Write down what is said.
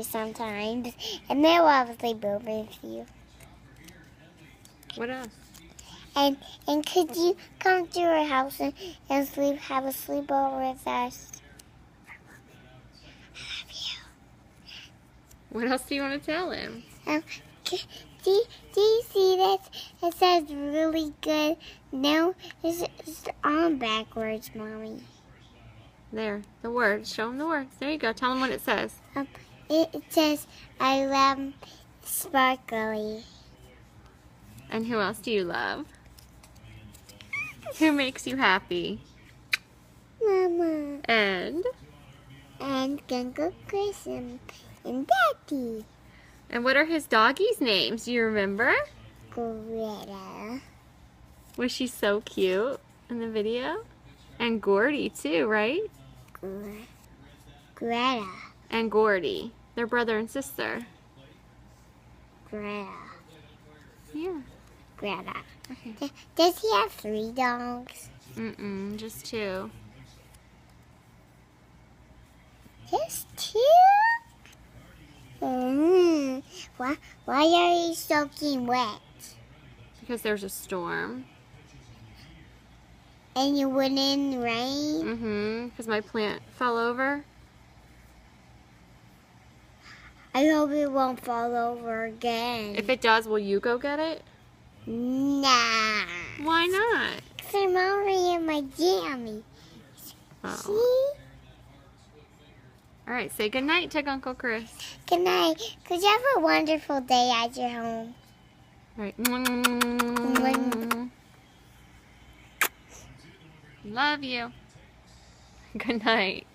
sometimes, and they'll obviously sleep over with you. What else? And could you come to our house and have a sleepover with us? I love you. What else do you want to tell him? Do you see that? It says really good. No, it's on backwards, Mommy. There, the words. Show him the words. There you go. Tell him what it says. It says, I love Sparkly. And who else do you love? Who makes you happy? Mama. And Uncle Chris and Daddy. what are his doggies' names? Do you remember? Greta. Was she so cute in the video? And Gordy too, right? Greta. And Gordy. They're brother and sister. Greta. Yeah. Greta. Okay. Does he have 3 dogs? Just 2. Just 2? Why are you soaking wet? Because there's a storm. And you went in the rain? Because my plant fell over. I hope it won't fall over again. If it does, will you go get it? Nah. Why not? Because I'm already in my jammy. Oh. See? All right, say goodnight to Uncle Chris. Good night. Could you have a wonderful day at your home? All right. Love you. Good night.